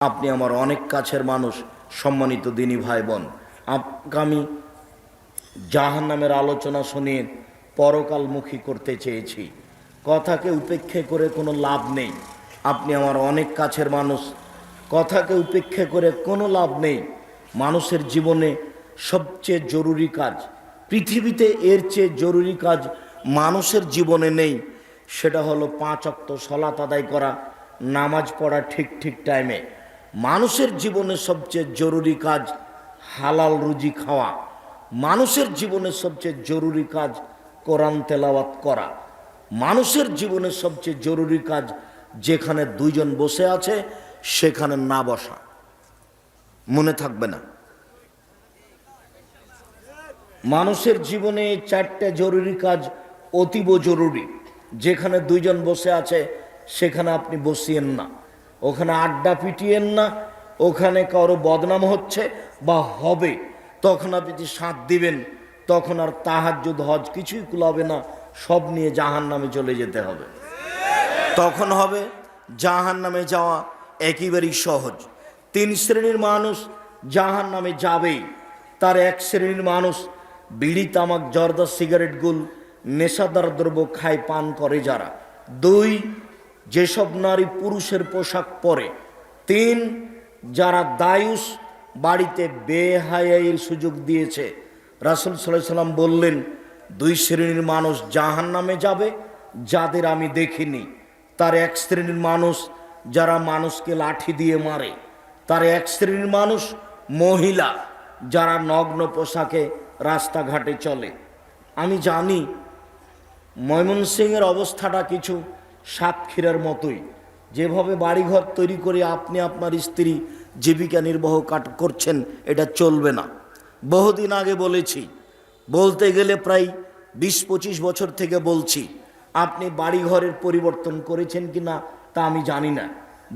আপনি আমার অনেক কাছের মানুষ, সম্মানিত দিনী ভাই বোন। আমি জাহান্নামের আলোচনা শুনিয়ে পরকালমুখী করতে চেয়েছি। কথাকে উপেক্ষা করে কোনো লাভ নেই। আপনি আমার অনেক কাছের মানুষ, কথাকে উপেক্ষা করে কোনো লাভ নেই। মানুষের জীবনে সবচেয়ে জরুরি কাজ, পৃথিবীতে এর চেয়ে জরুরি কাজ মানুষের জীবনে নেই। সেটা হলো 5 ওয়াক্ত সালাত আদায় করা, নামাজ পড়া ঠিক ঠিক টাইমে। মানুষের জীবনে সবচেয়ে জরুরি কাজ হালাল রুজি খাওয়া। মানুষের জীবনে সবচেয়ে জরুরি কাজ কোরআন তেলাওয়াত করা। মানুষের জীবনে সবচেয়ে জরুরি কাজ যেখানে দুইজন বসে আছে সেখানে না বসা। মনে থাকবে না? মানুষের জীবনে 4টে জরুরি কাজ অতীব জরুরি। যেখানে দুইজন বসে আছে সেখানে আপনি বসিয়েন না, ওখানে আড্ডা পিটিয়েন না। ওখানে কারো বদনাম হচ্ছে বা হবে, তখন আপনি সাথ দিবেন, তখন আর তাহাজ্জুদ হজ কিছুই কুলাবে না, সব নিয়ে জাহান্নামে চলে যেতে হবে। তখন হবে জাহান্নামে যাওয়া একেবারেই সহজ। 3 শ্রেণীর মানুষ জাহান্নামে যাবেই। তার 1 শ্রেণীর মানুষ বিড়ি, তামাক, জর্দা, সিগারেট, গুল, নেশাদার দ্রব্য খায়, পান করে যারা। 2, যেসব নারী পুরুষের পোশাক পরে। 3, যারা দায়ুস বাড়িতে বেহায়াইয়ের সুযোগ দিয়েছে। রাসূল সাল্লাল্লাহু আলাইহি সাল্লাম বললেন 2 শ্রেণীর মানুষ জাহান্নামে যাবে যাদের আমি দেখিনি। তার 1 শ্রেণীর মানুষ যারা মানুষকে লাঠি দিয়ে মারে। তার 1 শ্রেণীর মানুষ মহিলা যারা নগ্ন পোশাকে রাস্তাঘাটে চলে। আমি জানি ময়মনসিংহের অবস্থাটা কিছু সাতক্ষীরার মতোই। যেভাবে বাড়িঘর তৈরি করে আপনি আপনার স্ত্রী জীবিকা নির্বাহ করছেন, এটা চলবে না। বহুদিন আগে বলেছি, বলতে গেলে প্রায় 20-25 বছর থেকে বলছি। আপনি বাড়িঘরের পরিবর্তন করেছেন কি না তা আমি জানি না।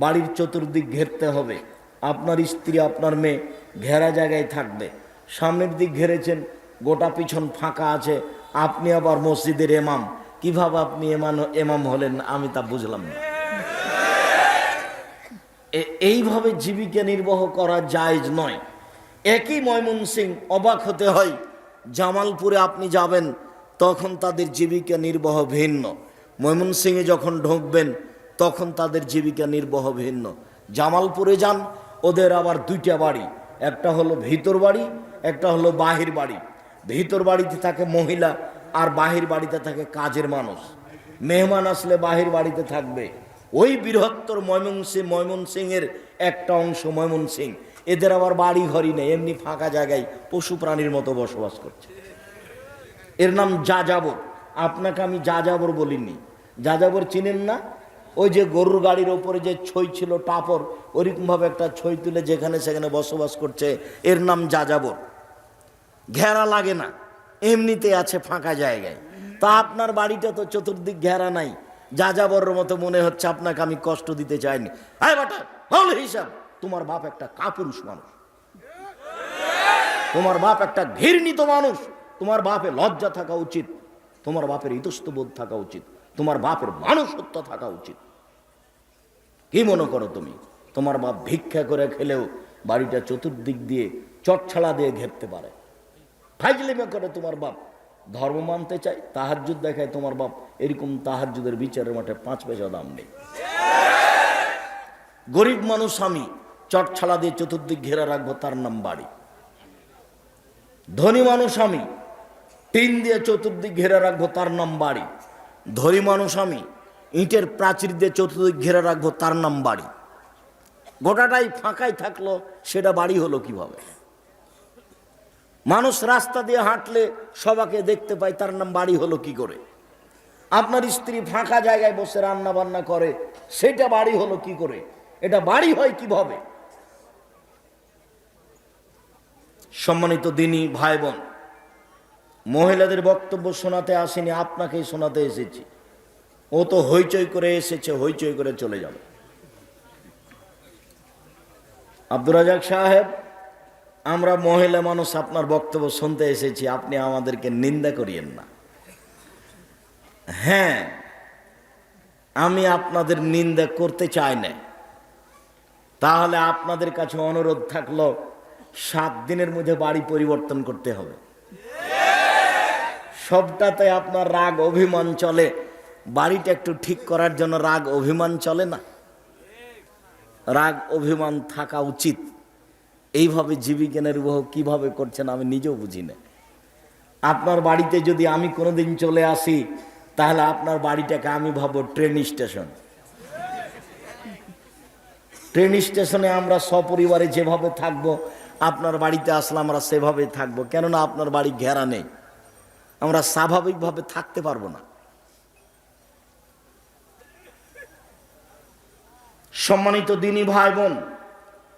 বাড়ির চতুর্দিক ঘেরতে হবে। আপনার স্ত্রী, আপনার মেয়ে ঘেরা জায়গায় থাকবে। সামনের দিক ঘেরেছেন, গোটা পিছন ফাঁকা আছে, আপনি আবার মসজিদের ইমাম। কিভাবে আপনি ইমাম হলেন আমি তা বুঝলাম না। এইভাবে জীবিকা নির্বাহ করা জায়েজ নয়। একই ময়মনসিংহ, অবাক হতে হয়, জামালপুরে আপনি যাবেন তখন তাদের জীবিকা নির্বাহ ভিন্ন। ময়মনসিংহে যখন ঢুকবেন তখন তাদের জীবিকা নির্বাহ ভিন্ন। জামালপুরে যান, ওদের আবার 2টা বাড়ি, একটা হলো ভিতর বাড়ি, একটা হলো বাহির বাড়ি। ভিতর বাড়িতে থাকে মহিলা আর বাহির বাড়িতে থাকে কাজের মানুষ। মেহমান আসলে বাহির বাড়িতে থাকবে। ওই বৃহত্তর ময়মনসিংহের একটা অংশ ময়মনসিংহ। এদের আবার বাড়ি ঘরই নেই, এমনি ফাঁকা জায়গায় পশু প্রাণীর মতো বসবাস করছে। এর নাম যাযাবর। আপনাকে আমি যাযাবর বলিনি। যাযাবর চিনেন না? ওই যে গরুর গাড়ির ওপরে যে ছই ছিল টাপর, ওইরকমভাবে একটা ছই তুলে যেখানে সেখানে বসবাস করছে, এর নাম যাযাবর। ঘেরা লাগে না, এমনিতে আছে ফাঁকা জায়গায়। তা আপনার বাড়িটা তো চতুর্দিক ঘেরা নাই, যাযাবরের মতো মনে হচ্ছে। আপনাকে আমি কষ্ট দিতে চাইনি। আয় বাটা, হল হিসাব। তোমার বাপ একটা কাপুরুষ মানুষ, তোমার বাপ একটা ঘৃণিত মানুষ। তোমার বাপের লজ্জা থাকা উচিত, তোমার বাপের ইতস্তবোধ থাকা উচিত, তোমার বাপের মানুষত্ব থাকা উচিত। কি মনে করো তুমি? তোমার বাপ ভিক্ষা করে খেলেও বাড়িটা চতুর্দিক দিয়ে চটছাড়া দিয়ে ঘেরতে পারে। ফাইজলিমা করে তোমার বাপ। ধর্ম মানতে চায়, তাহাজ্জুদ দেখায় তোমার বাপ, এরকম তাহাজ্জুদের বিচারের মাঠে 5 পয়সা দাম নেই। গরিব মানুষ আমি, চটছাড়া দিয়ে চতুর্দিক ঘেরা রাখবো, তার নাম বাড়ি। ধনী মানুষ আমি, টিন দিয়ে চতুর্দিক ঘেরা রাখবো, তার নাম বাড়ি। ধনী মানুষ আমি, ইটের প্রাচীর দিয়ে চতুর্দিক ঘেরা রাখবো, তার নাম বাড়ি। গোটাটাই ফাঁকাই থাকলো, সেটা বাড়ি হলো কিভাবে? মানুষ রাস্তা দিয়ে হাঁটলে সবাইকে দেখতে পায়, তার নাম বাড়ি হলো কি করে? আপনার স্ত্রী ফাঁকা জায়গায় বসে রান্না বান্না করে, সেটা বাড়ি হলো কি করে? এটা বাড়ি হয় কিভাবে? সম্মানিত দিনী ভাই বোন, মহিলাদের বক্তব্য শোনাতে আসেনি, আপনাকেই শোনাতে এসেছি। ও তো হইচই করে এসেছে, হইচই করে চলে যাবে। আব্দুর রাজাক সাহেব, আমরা মহিলা মানুষ আপনার বক্তব্য শুনতে এসেছি, আপনি আমাদেরকে নিন্দা করিয়েন না। হ্যাঁ, আমি আপনাদের নিন্দা করতে চাই না, তাহলে আপনাদের কাছে অনুরোধ থাকলো 7 দিনের মধ্যে বাড়ি পরিবর্তন করতে হবে। সবটাতে আপনার রাগ অভিমান চলে, বাড়িটা একটু ঠিক করার জন্য রাগ অভিমান চলে না? রাগ অভিমান থাকা উচিত। এইভাবে জীবিকা নির্বাহ কিভাবে করছেন আমি নিজেও বুঝি না। আপনার বাড়িতে যদি আমি কোনোদিন চলে আসি, তাহলে আপনার বাড়িটাকে আমি ভাবো ট্রেন স্টেশন। ট্রেন স্টেশনে আমরা সপরিবারে যেভাবে থাকবো, আপনার বাড়িতে আসলে আমরা সেভাবে থাকবো, কেননা আপনার বাড়ি ঘেরা নেই, আমরা স্বাভাবিকভাবে থাকতে পারবো না। সম্মানিত দিনী ভাই বোন,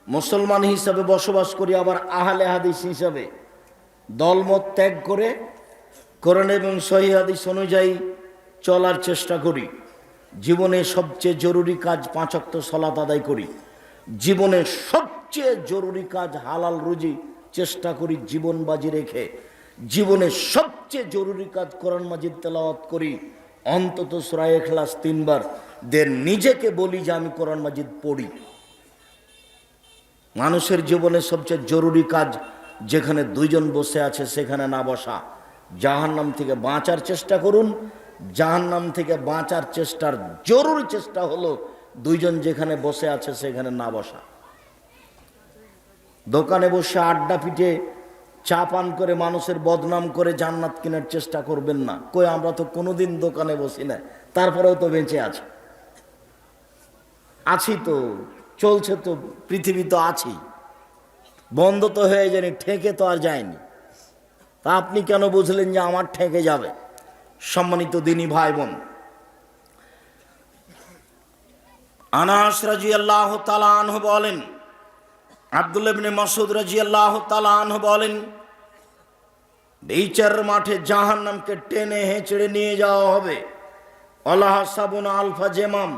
মুসলমান হিসাবে বসবাস করি, আবার আহলে হাদিস হিসাবে দলমত ত্যাগ করে কোরআন এবং সহিহ হাদিস অনুযায়ী চলার চেষ্টা করি। জীবনে সবচেয়ে জরুরি কাজ 5 ওয়াক্ত সালাত আদায় করি। জীবনে সবচেয়ে জরুরি কাজ হালাল রুজি চেষ্টা করি জীবন বাজি রেখে। জীবনে সবচেয়ে জরুরি কাজ কোরআন মাজিদ তেলাওয়াত করি, অন্তত সূরা ইখলাস 3 বার। নিজেকে বলি যে আমি কোরআন মাজিদ পড়ি। মানুষের জীবনে সবচেয়ে জরুরি কাজ, যেখানে 2 জন বসে আছে সেখানে না বসা। জাহান্নাম থেকে বাঁচার চেষ্টা করুন। জাহান্নাম থেকে বাঁচার চেষ্টার জরুরি চেষ্টা হলো 2 জন যেখানে বসে আছে সেখানে না বসা। দোকানে বসে আড্ডা পিটে চা পান করে মানুষের বদনাম করে জান্নাত কেনার চেষ্টা করবেন না। কই, আমরা তো কোনোদিন দোকানে বসি না, তারপরেও তো বেঁচে আছি তো, চলছে তো, পৃথিবী তো আছি। বন্ধ তো হয়ে যায়নি, ঠেকে তো আর যায়নি। তা আপনি কেন বুঝলেন যে আমার ঠেকে যাবে? সম্মানিত দিনী ভাই বোন, আনাস রাদিয়াল্লাহু তাআলা আনহু বলেন, আব্দুল্লাহ ইবনে মাসউদ রাদিয়াল্লাহু তাআলা আনহু বলেন, বিচার মাঠে জাহান্নামকে টেনে হেঁচড়ে নিয়ে যাওয়া হবে। আল্লাহ সাবুন আলফা জেমাম,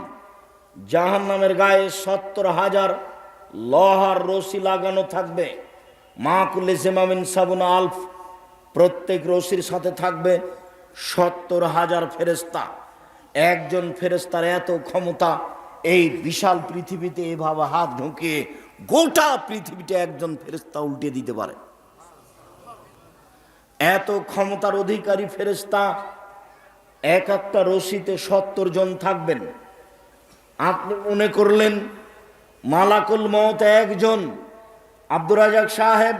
জাহান্নামের গায়ে 70,000 লোহার রশি লাগানো থাকবে। মা কুল্লি জেমামিন সাবুন আলফ, প্রত্যেক রশির সাথে থাকবে 70,000 ফেরেশতা। একজন ফেরেশতার এত ক্ষমতা, এই বিশাল পৃথিবীতে এভাবে হাত ঢুকিয়ে গোটা পৃথিবীটা একজন ফেরেশতা উল্টে দিতে পারে। এত ক্ষমতার অধিকারী ফেরেশতা, এক একটা রশিতে 70 জন থাকবেন। আপনি মনে করলেন মালাকুল মউত একজন, আব্দুর রাজাক সাহেব,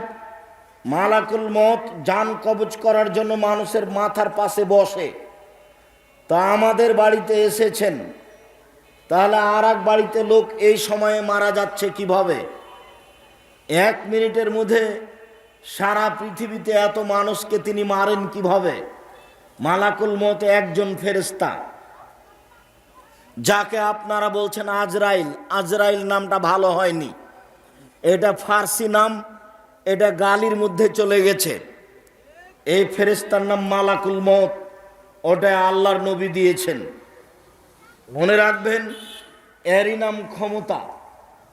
মালাকুল মউত জান কবজ করার জন্য মানুষের মাথার পাশে বসে। তা আমাদের বাড়িতে এসেছেন, তাহলে আর এক বাড়িতে লোক এই সময়ে মারা যাচ্ছে কিভাবে? 1 মিনিটের মধ্যে সারা পৃথিবীতে এত মানুষকে তিনি মারেন কিভাবে? মালাকুল মউত একজন ফেরেশতা, যাকে আপনারা বলছেন আজরাইল। আজরাইল নামটা ভালো হয়নি, এটা ফার্সি নাম, এটা গালির মধ্যে চলে গেছে। এই ফেরেশতার নাম মালাকুল মউত, ওটা আল্লাহর নবী দিয়েছেন। মনে রাখবেন, এরই নাম ক্ষমতা।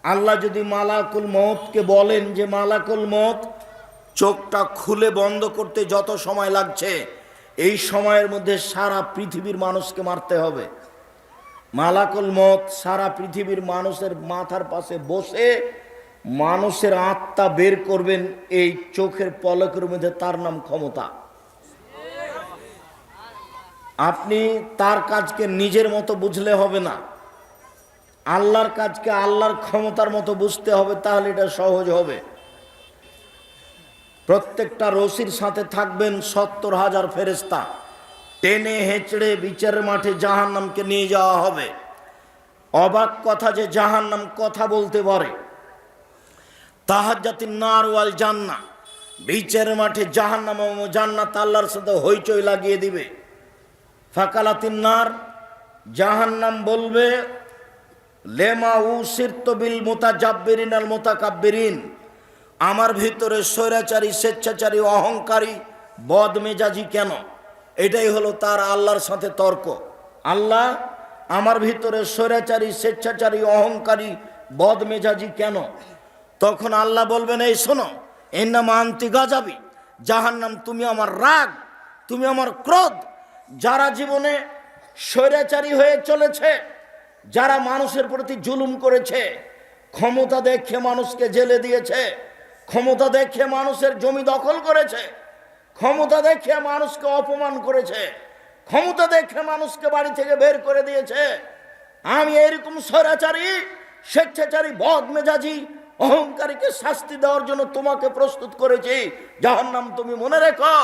আল্লাহ যদি মালাকুল মউতকে বলেন যে মালাকুল মউত, চোখটা খুলে বন্ধ করতে যত সময় লাগছে, এই সময়ের মধ্যে সারা পৃথিবীর মানুষকে মারতে হবে। মালাকুল মউত সারা পৃথিবীর মানুষের মাথার পাশে বসে মানুষের আত্মা বের করবেন এই চোখের পলকের মধ্যে। তার নাম ক্ষমতা। আপনি তার কাজকে নিজের মতো বুঝলে হবে না, আল্লাহর কাজকে আল্লাহর ক্ষমতার মতো বুঝতে হবে, তাহলে এটা সহজ হবে। প্রত্যেকটা রশির সাথে থাকবেন 70,000 ফেরেশতা। টেনে হেঁচড়ে বিচারের মাঠে জাহান্নামকে নিয়ে যাওয়া হবে। অবাক কথা যে জাহান্নাম কথা বলতে পারে। তাহাজ্জাতিন নার ওয়াল জান্নাহ, বিচারের মাঠে জাহান্নাম ও জান্নাত আল্লাহর সাথে হইচই লাগিয়ে দিবে। ফাকালাতিন নার, জাহান্নাম বলবে, লেমা উসিরতু বিল মুতাজাব্বিরিন আল মুতাকাব্বিরিন, আমার ভিতরে স্বৈরাচারী, স্বেচ্ছাচারী, অহংকারী, বদমেজাজি কেন? এটাই হলো তার আল্লাহর সাথে তর্ক। আল্লাহ, আমার ভিতরে স্বৈরাচারী, স্বেচ্ছাচারী, অহংকারী, বদমেজাজি কেন? তখন আল্লাহ বলবেন, এই শোনো, ইন্নামা আনতি গাজাবি, জাহান্নাম তুমি আমার রাগ, তুমি আমার ক্রোধ। যারা জীবনে স্বৈরাচারী হয়ে চলেছে, যারা মানুষের প্রতি জুলুম করেছে, ক্ষমতা দেখে মানুষকে জেলে দিয়েছে, ক্ষমতা দেখে মানুষের জমি দখল করেছে, ক্ষমতা দেখে মানুষকে অপমান করেছে, ক্ষমতা দেখে মানুষকে বাড়ি থেকে বের করে দিয়েছে। আমি এরকম স্বৈরাচারী, স্বেচ্ছাচারী, বদমেজাজি, অহংকারীকে শাস্তি দেওয়ার জন্য তোমাকে প্রস্তুত করেছি। জাহান্নাম তুমি মনে রেখো,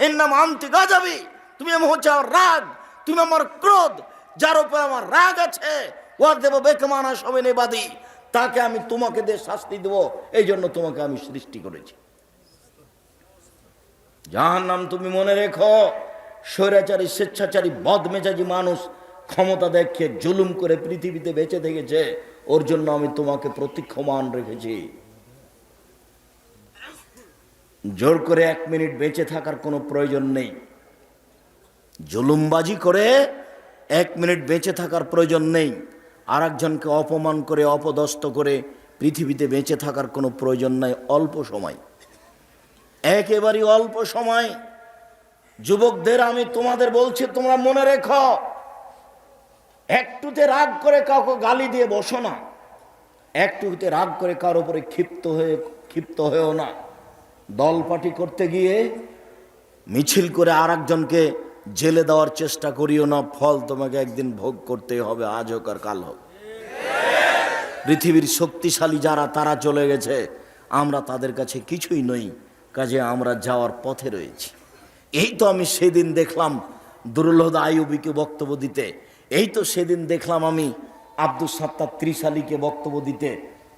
এর নাম আন্তি গাজাবি, তুমি হচ্ছে আমার রাগ, তুমি আমার ক্রোধ, যার উপর আমার রাগ আছে ওর দেব বেকমানা সবেনেবাদী, তাকে আমি তোমাকে দিয়ে শাস্তি দেব, এই জন্য তোমাকে আমি সৃষ্টি করেছি। জাহান্নাম তুমি মনে রেখো, স্বৈরাচারী, স্বেচ্ছাচারী, বদমেজাজি মানুষ ক্ষমতা দেখে জুলুম করে পৃথিবীতে বেঁচে থেকেছে, ওর জন্য আমি তোমাকে প্রতীক্ষমান রেখেছি। জোর করে 1 মিনিট বেঁচে থাকার কোনো প্রয়োজন নেই, জুলুমবাজি করে 1 মিনিট বেঁচে থাকার প্রয়োজন নেই, আর একজনকে অপমান করে অপদস্থ করে পৃথিবীতে বেঁচে থাকার কোনো প্রয়োজন নাই। অল্প সময়, একেবারেই অল্প সময়। যুবকদের আমি তোমাদের বলছি, তোমরা মনে রেখো, একটুতে রাগ করে কাউকে গালি দিয়ে বসো না, একটুতে রাগ করে কারোর উপরে ক্ষিপ্ত হয়েও না। দল পার্টি করতে গিয়ে মিছিল করে আর একজনকে জেলে দেওয়ার চেষ্টা করিও না, ফল তোমাকে একদিন ভোগ করতে হবে, আজ হোক আর কাল হোক। পৃথিবীর শক্তিশালী যারা, তারা চলে গেছে, আমরা তাদের কাছে কিছুই নই, কাজে আমরা যাওয়ার পথে রয়েছি। এই তো আমি সেদিন দেখলাম দুরুলহুদা আইয়ুবীকে বক্তব্য দিতে, এই তো সেদিন দেখলাম আমি আব্দুস সাত্তার ত্রিশালীকে বক্তব্য দিতে।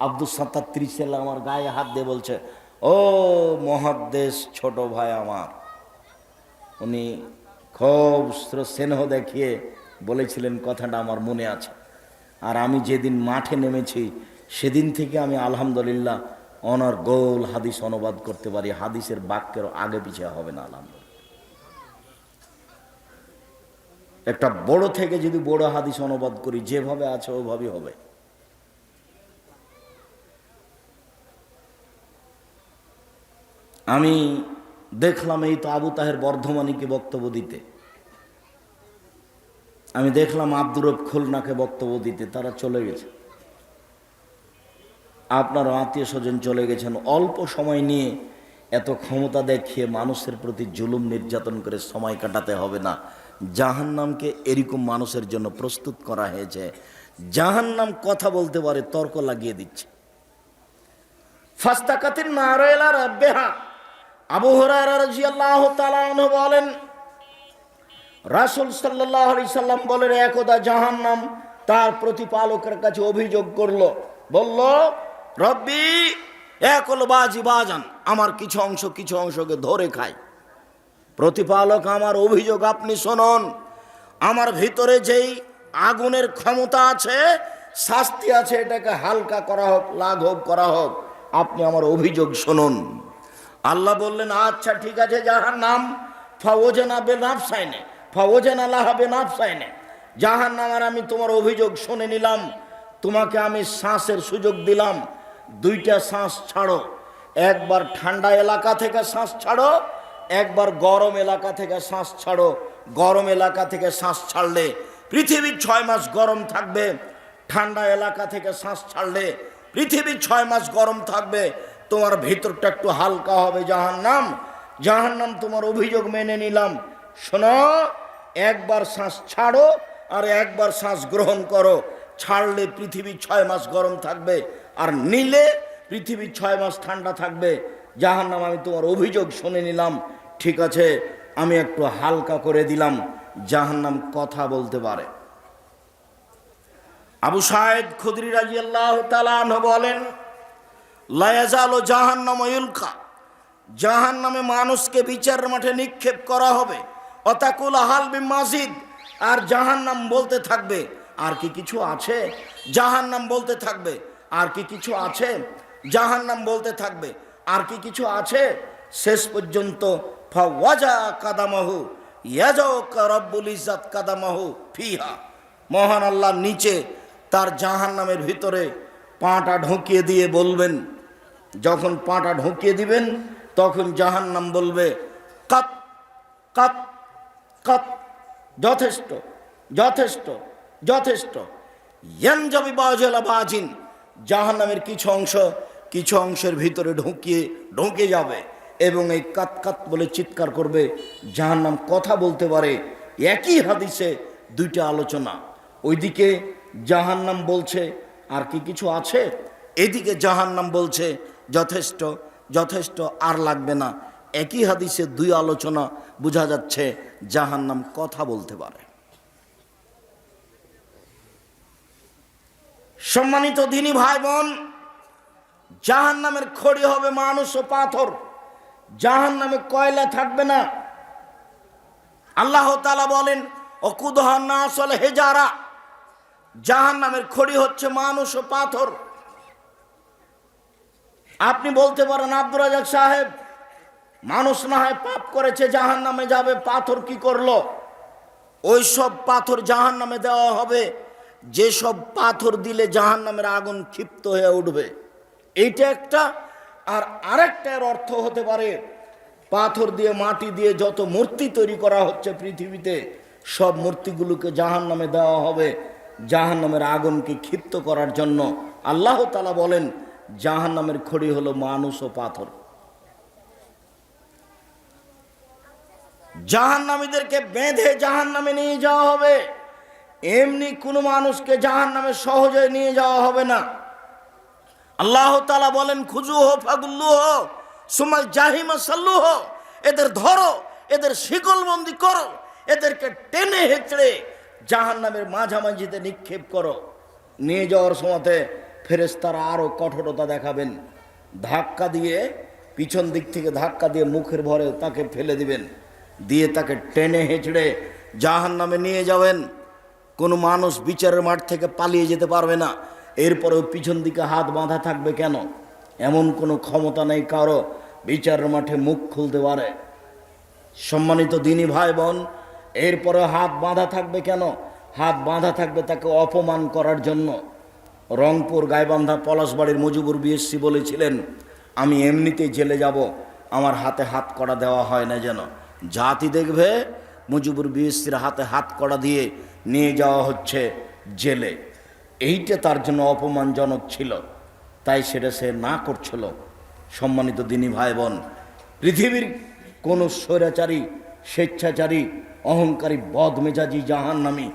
আব্দুস সাত্তার ত্রিশালী আমার গায়ে হাত দিয়ে বলছে, ও মহাদ্দেশ ছোট ভাই আমার। উনি খুব স্নেহ দেখিয়ে বলেছিলেন, কথাটা আমার মনে আছে। আর আমি যেদিন মাঠে নেমেছি সেদিন থেকে আমি আলহামদুলিল্লাহ অনর্গল হাদিস অনুবাদ করতে পারি, হাদিসের বাক্যের আগে পিছিয়ে হবে না আলহামদুলিল্লাহ। একটা বড় থেকে যদি বড় হাদিস অনুবাদ করি, যেভাবে আছে ওভাবেই হবে। আমি দেখলাম এই তো আবু তাহের বর্ধমানীকে বক্তব্য দিতে, আমি দেখলাম আব্দুর রব খুলনাকে বক্তব্য দিতে, তারা চলে গেছে। আপনার আত্মীয় স্বজন চলে গেছেন। অল্প সময় নিয়ে এত ক্ষমতা দেখিয়ে মানুষের প্রতি জুলুম নির্যাতন করে সময় কাটাতে হবে না। জাহান্নামকে এরকম মানুষের জন্য প্রস্তুত করা হয়েছে। জাহান্নাম কথা বলতে পারে, তর্ক লাগিয়ে দিচ্ছে। ফাস্তাকাতিন নারাইলা রাব্বিহা, আবু হুরায়রা রাদিয়াল্লাহু তাআলা আনহু বলেন, রাসূল সাল্লাল্লাহু আলাইহি সাল্লাম বলেন, একদা জাহান্নাম তার প্রতিপালকের কাছে অভিযোগ করলো, বলল, রব্বি একল বাজি বাজান, আমার কিছু অংশকে ধরে খায়। প্রতিপালক, আমার অভিযোগ আপনি শুনুন, আমার ভিতরে যেই আগুনের ক্ষমতা আছে, শাস্তি আছে, এটাকে হালকা করা হোক, লাঘব করা হোক, আপনি আমার অভিযোগ শুনুন। আল্লাহ বললেন, আচ্ছা ঠিক আছে জাহান্নাম, ফাওজানা বেনাফসাইনে ফাওজানা লাহা বেনাফসাইনে, জাহান্নাম আর আমি তোমার অভিযোগ শুনে নিলাম, তোমাকে আমি শ্বাসের সুযোগ দিলাম, 2টা শ্বাস ছাড়ো, একবার ঠান্ডা এলাকা থেকে শ্বাস ছাড়ো, একবার গরম এলাকা থেকে শ্বাস ছাড়ো। গরম এলাকা থেকে শ্বাস ছাড়লে পৃথিবীর 6 মাস গরম থাকবে, ঠান্ডা এলাকা থেকে শ্বাস ছাড়লে পৃথিবীর 6 মাস গরম থাকবে, তোমার ভিতরটা একটু হালকা হবে। জাহান্নাম, জাহান্নাম তোমার অভিযোগ মেনে নিলাম, শোনো, একবার শ্বাস ছাড়ো আর একবার শ্বাস গ্রহণ করো। ছাড়লে পৃথিবী 6 মাস গরম থাকবে, আর নিলে পৃথিবী 6 মাস ঠান্ডা থাকবে। জাহান্নাম, আমি তোমার অভিযোগ শুনে নিলাম, ঠিক আছে, আমি একটু হালকা করে দিলাম। জাহান্নাম কথা বলতে পারে। আবু সাঈদ খুদরি রাদিয়াল্লাহু তাআলা আনহু বলেন, লা ইয়াজালু জাহান্নাম ইউলকা, জাহান্নামে মানুষকে বিচারের মাঠে নিক্ষেপ করা হবে। অতাকুল হাল বিমাজিদ, আর জাহান্নাম বলতে থাকবে, আর কি কিছু আছে? জাহান্নাম বলতে থাকবে, আর কি কিছু আছে? জাহান্নাম বলতে থাকবে, আর কি কিছু আছে? শেষ পর্যন্ত ফাওয়াজা কাদামাহু ইয়াজাউকা রাব্বুল ইজ্জাত কাদামাহু ফিহা, মহান আল্লাহ নিচে তার জাহান্নামের ভিতরে পাটা ঢুকিয়ে দিয়ে বলবেন, যখন পাটা ঢুকিয়ে দিবেন তখন জাহান্নাম বলবে, কাত কাত কাত, যথেষ্ট যথেষ্ট যথেষ্ট। ইয়ানজাবি বাজিলা বাজিন, জাহান্নামের কিছু অংশের ভিতরে ঢুকে যাবে এবং এই কাত কাত বলে চিৎকার করবে। জাহান্নাম কথা বলতে পারে। একই হাদিসে দুইটা আলোচনা। ওইদিকে জাহান্নাম বলছে আর কি কিছু আছে, এদিকে জাহান্নাম বলছে যথেষ্ট যথেষ্ট, আর লাগবে না। একই হাদিসে দুই আলোচনা, বোঝা যাচ্ছে জাহান্নাম কথা বলতে পারে। সম্মানিত দিনী ভাই বোন, জাহান্নামের খড়ি হবে মানুষ ও পাথর, জাহান্নামে কয়লা থাকবে না। আল্লাহ তাআলা বলেন অকুদহান নাস ওয়াল হিজারা, জাহান্নামের খড়ি হচ্ছে মানুষ ও পাথর। আপনি বলতে পারেন আব্দুর রাজাক সাহেব, মানুষ না হয় পাপ করেছে জাহান্নামে যাবে, পাথর কি করলো? ওই সব পাথর জাহান্নামে দেওয়া হবে যেসব পাথর দিলে জাহান্নামের আগুন ক্ষিপ্ত হয়ে উঠবে। এইটা একটা। আর আরেকটা এর অর্থ হতে পারে পাথর দিয়ে মাটি দিয়ে যত মূর্তি তৈরি করা হচ্ছে পৃথিবীতে, সব মূর্তিগুলোকে জাহান্নামে দেওয়া হবে জাহান্নামের আগুনকে ক্ষিপ্ত করার জন্য। আল্লাহ তাআলা বলেন জাহান্নামের খড়ি হলো মানুষ ও পাথর। জাহান্নামীদেরকে বেঁধে জাহান্নামে নিয়ে যাওয়া হবে। এমনি কোনো মানুষকে জাহান্নামে সহজে নিয়ে যাওয়া হবে না। আল্লাহ তাআলা বলেন খুজুহু ফাগুল্লুহু সুমাল জাহিমা সাল্লুহু, এদের ধরো, এদের শিকলবন্দি করো, এদেরকে টেনে হেঁচড়ে জাহান্নামের মাঝামাঝিতে নিক্ষেপ করো। নিয়ে যাওয়ার সময়তে ফেরেশতারা আরো কঠোরতা দেখাবেন। ধাক্কা দিয়ে, পিছন দিক থেকে ধাক্কা দিয়ে মুখের ভরে তাকে ফেলে দিবেন, দিয়ে তাকে টেনে হেঁচড়ে জাহান্নামে নিয়ে যাবেন। কোনো মানুষ বিচারের মাঠ থেকে পালিয়ে যেতে পারবে না। এরপরেও পিছন দিকে হাত বাঁধা থাকবে কেন? এমন কোনো ক্ষমতা নেই কারো বিচারের মাঠে মুখ খুলতে পারে। সম্মানিত দিনী ভাই বোন, এরপরে হাত বাঁধা থাকবে কেন? হাত বাঁধা থাকবে তাকে অপমান করার জন্য। রংপুর গাইবান্ধা পলাশবাড়ির মুজিবুর বিএসসি বলেছিলেন, আমি এমনিতেই জেলে যাব, আমার হাতে হাত কড়া দেওয়া হয় না যেন। জাতি দেখবে মুজিবুর বিএসসির হাতে হাত কড়া দিয়ে নিয়ে যাওয়া হচ্ছে জেলে। এইটা তার জন্য অপমানজনক ছিল, তাই সেটা সে না করছিল। সম্মানিত দিনী ভাই বোন, পৃথিবীর কোন স্বৈরাচারী, স্বেচ্ছাচারী, অহংকারী, বদমেজাজি জাহান্নামী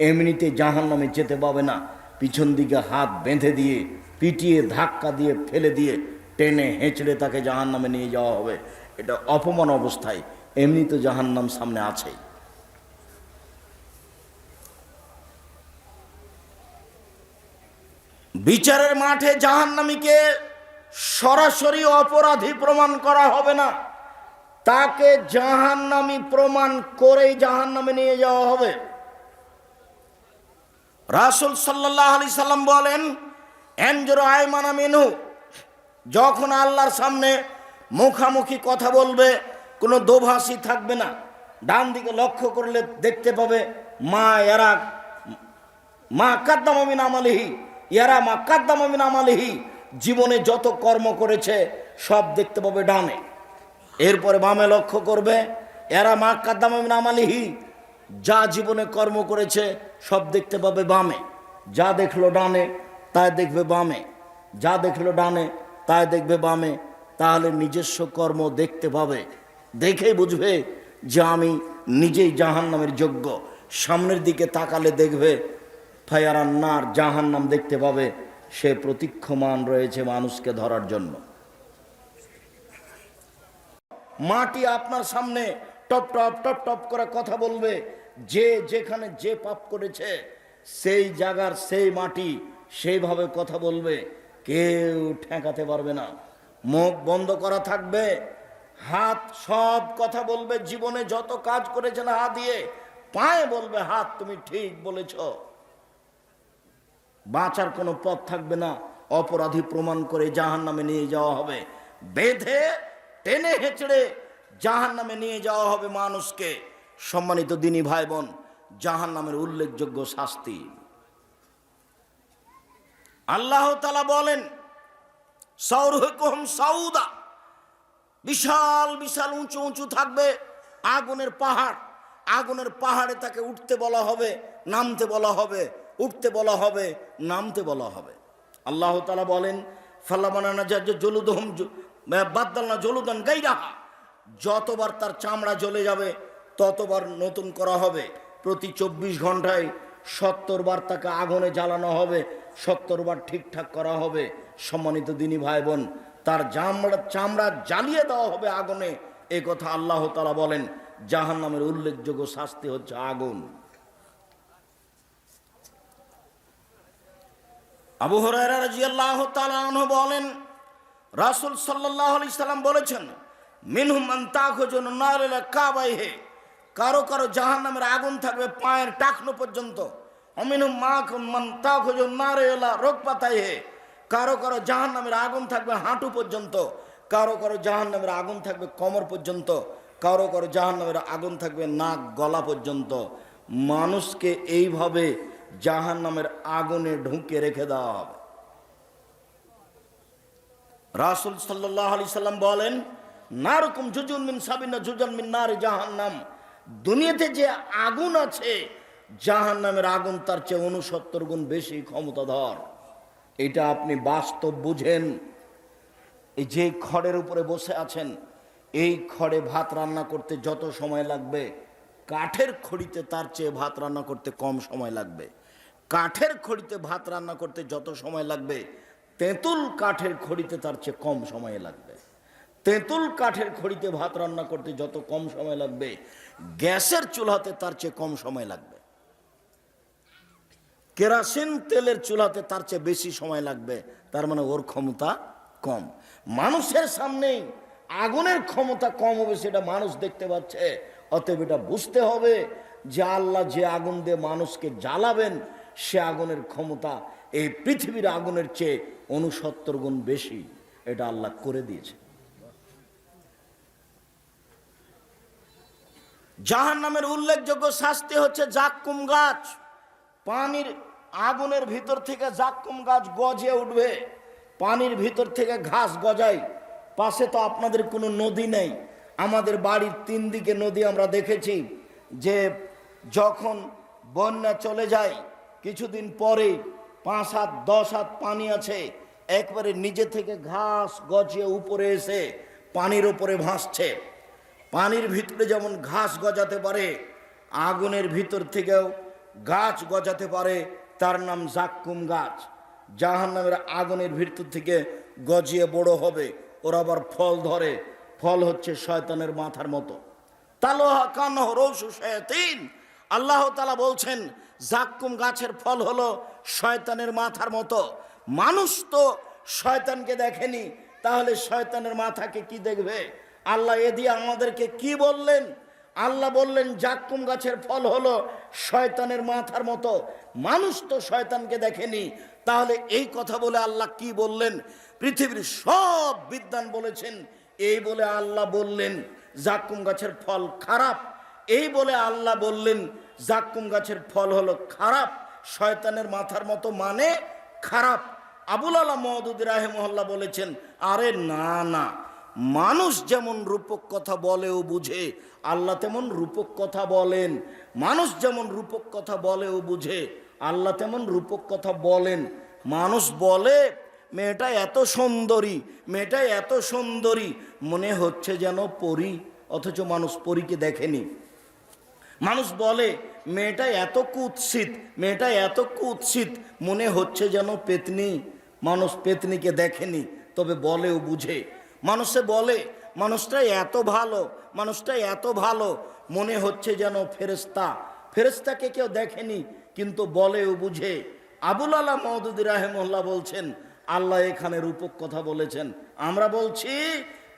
এমনিতে জাহান্নামে যেতে পাবে না। পিছন দিকে হাত বেঁধে দিয়ে, পিটিয়ে, ধাক্কা দিয়ে, ফেলে দিয়ে, টেনে হেঁচড়ে তাকে জাহান্নামে নিয়ে যাওয়া হবে। এটা অপমান অবস্থায়। এমনি তো জাহান্নাম সামনে আছে। বিচারের মাঠে জাহান্নামীকে সরাসরি অপরাধী প্রমাণ করা হবে না, তাকে জাহান্নামী প্রমাণ করেই জাহান্নামে নিয়ে যাওয়া হবে। রাসূল সাল্লাল্লাহু আলাইহি সাল্লাম বলেন এনজুরু আইমানা মিনহু, যখন আল্লাহর সামনে মুখামুখি কথা বলবে কোনো দোভাষী থাকবে না। ডান দিকে লক্ষ্য করলে দেখতে পাবে মা কাদ্দামা মিন আমালিহি, ইয়ারা মা কাদ্দামা মিন আমালিহি, জীবনে যত কর্ম করেছে সব দেখতে পাবে ডানে। এরপরে বামে লক্ষ্য করবে, এরা মা কাদ্দামা মিন আমালিহি, যা জীবনে কর্ম করেছে সব দেখতে পাবে বামে। যা দেখলো ডানে তাই দেখবে বামে, যা দেখলো ডানে তাই দেখবে বামে। তাহলে নিজস্ব কর্ম দেখতে পাবে, দেখেই বুঝবে যে আমি নিজেই জাহান্নামের যোগ্য। সামনের দিকে তাকালে দেখবে ফায়ারান্নার, জাহান্নাম দেখতে পাবে। সে প্রতীক্ষমান রয়েছে মানুষকে ধরার জন্য। মাটি আপনার সামনে টপ টপ টপ টপ করে কথা বলবে। যে যেখানে যে পাপ করেছে সেই জায়গার সেই মাটি সেইভাবে কথা বলবে, কেউ ঠেকাতে পারবে না। মুখ বন্ধ করা থাকবে, হাত সব কথা বলবে। জীবনে যত কাজ করেছেন হাত দিয়ে, পায়ে বলবে হাত তুমি ঠিক বলেছ। বাঁচার কোনো পথ থাকবে না, অপরাধী প্রমাণ করে জাহান্নামে নিয়ে যাওয়া হবে। বেঁধে টেনে হেঁচড়ে জাহান্নামে নিয়ে যাওয়া হবে মানুষকে। সম্মানিত দিনী ভাই বোন, জাহান্নামের উল্লেখযোগ্য শাস্তি আল্লাহ তাআলা বলেন সাউরহুকুম সাউদা, বিশাল বিশাল উঁচু উঁচু থাকবে আগুনের পাহাড়। আগুনের পাহাড়ে তাকে উঠতে বলা হবে, নামতে বলা হবে, উঠতে বলা হবে, নামতে বলা হবে। আল্লাহ তাআলা বলেন ফালামানা জলুদহুম বাদদালনা জলুদান গায়রাহা, যতবার তার চামড়া জ্বলে যাবে ততবার নতুন করা হবে। প্রতি 24 ঘন্টায় 70 বার তাকে আগুনে জ্বালানো হবে, 70 বার ঠিকঠাক করা হবে। সম্মানিত দিনী ভাই বোন, তার চামড়া জ্বালিয়ে দেওয়া হবে আগুনে, এ কথা আল্লাহ তাআলা বলেন। জাহান্নামের উল্লেখযোগ্য শাস্তি হচ্ছে আগুন। আবু হুরায়রা রাদিয়াল্লাহু তাআলা আনহু বলেন, রাসূল সাল্লাল্লাহু আলাইহি সাল্লাম বলেছেন, মিনহুম মান তাখুজুন নার ইলা কাবাইহি, কারো কারো জাহান্নামের আগুন থাকবে পায়ের টাকনো পর্যন্ত। অমিনহুম মান তাখুজুন নার ইলা রুকবাতাইহি, কারো কারো জাহান্নামের আগুন থাকবে হাঁটু পর্যন্ত, কারো কারো জাহান্নামের আগুন থাকবে কোমর পর্যন্ত, কারো কারো জাহান্নামের আগুন থাকবে নাক গলা পর্যন্ত। মানুষকে এইভাবে জাহান্নামের আগুনে ঢুকে রেখে দেওয়া হবে। রাসূল সাল্লাল্লাহু আলাইহি সাল্লাম বলেন, নারকুম জুজুন মিন সাবিনা জুজান মিন নারি জাহান্নাম, দুনিয়াতে যে আগুন আছে জাহান্নামের আগুন তার চেয়ে 69 গুণ বেশি ক্ষমতাধর। এটা আপনি বাস্তব বুঝেন। এই যে খড়ের উপরে বসে আছেন, এই খড়ে ভাত রান্না করতে যত সময় লাগবে, কাঠের খড়িতে তার চেয়ে ভাত রান্না করতে কম সময় লাগবে। কাঠের খড়িতে ভাত রান্না করতে যত সময় লাগবে, তেঁতুল কাঠের খড়িতে তার চেয়ে কম সময় লাগবে। তেঁতুল কাঠের খড়িতে ভাত রান্না করতে যত কম সময় লাগবে, গ্যাসের চুলাতে তার চেয়ে কম সময় লাগবে। কেরোসিন তেলের চুলাতে তার চেয়ে বেশি সময় লাগবে। তার মানে ওর ক্ষমতা কম। মানুষের সামনেই আগুনের ক্ষমতা কম হবে, সেটা মানুষ দেখতে পাচ্ছে। অতএব এটা বুঝতে হবে যে আল্লাহ যে আগুন দিয়ে মানুষকে জ্বালাবেন, সে আগুনের ক্ষমতা এই পৃথিবীর আগুনের চেয়ে 69 গুণ বেশি। এটা আল্লাহ করে দিয়েছে। জাহান্নামের উল্লেখযোগ্য শাস্তি হচ্ছে জাক্কুম গাছ। পানির আগুনের ভিতর থেকে জাক্কুম গাছ গজে উঠবে। পানির ভিতর থেকে ঘাস গজায়। পাশে তো আপনাদের কোনো নদী নেই। আমাদের বাড়ির 3 দিকে নদী আমরা দেখেছি যে যখন বন্যা চলে যায় কিছুদিন পরে 5 হাত 10 হাত পানি আছে, একবারে নিজে থেকে ঘাস গজিয়ে উপরে এসে পানির উপরে ভাসছে। পানির ভিতরে যেমন ঘাস গজাতে পারে, আগুনের ভিতর থেকেও গাছ গজাতে পারে। তার নাম জাক্কুম গাছ। জাহান্নামের আগুনের ভিতর থেকে গজিয়ে বড় হবে, ওরা আবার ফল ধরে। ফল হচ্ছে শয়তানের মাথার মতো। তালোহা কানহ রৌসু শায়াতিন, আল্লাহ তাআলা বলছেন জাক্কুম গাছের ফল হলো শয়তানের মাথার মতো। মানুষ তো শয়তানকে দেখেনি, তাহলে শয়তানের মাথাকে কি দেখবে? আল্লাহ এ দিয়ে আমাদেরকে কি বললেন? আল্লাহ বললেন জাক্কুম গাছের ফল হলো শয়তানের মাথার মতো। মানুষ তো শয়তানকে দেখেনি, তাহলে এই কথা বলে আল্লাহ কি বললেন? পৃথিবীর সব বিদ্বান বলেছেন এই বলে আল্লাহ বললেন জাক্কুম গাছের ফল খারাপ। এই বলে আল্লাহ বললেন জাক্কুম গাছের ফল হলো খারাপ, শয়তানের মাথার মতো মানে খারাপ। আবুল আলা মওদুদী রাহিমাহুল্লাহ বলেছেন, আরে না না, মানুষ যেমন রূপক কথা বলে ও বুঝে, আল্লাহ তেমন রূপক কথা বলেন। মানুষ যেমন রূপক কথা বলে ও বুঝে, আল্লাহ তেমন রূপক কথা বলেন। মানুষ বলে মেয়েটা এত সুন্দরী, মেয়েটা এত সুন্দরী, মনে হচ্ছে যেন পরী, অথচ মানুষ পরীকে দেখেনি। মানুষ বলে মেয়েটা এত কুৎসিত, মেয়েটা এত কুৎসিত, মনে হচ্ছে যেন পেতনি, মানুষ পেতনিকে দেখেনি, তবে বলেও বুঝে। মানুষে বলে মানুষটা এত ভালো, মানুষটা এত ভালো, মনে হচ্ছে যেন ফেরেশতা, ফেরেশতাকে কেউ দেখেনি কিন্তু বলেও বুঝে। আবুল আলা মওদুদী রাহিমাহুল্লাহ বলছেন আল্লাহ এখানে রূপক কথা বলেছেন। আমরা বলছি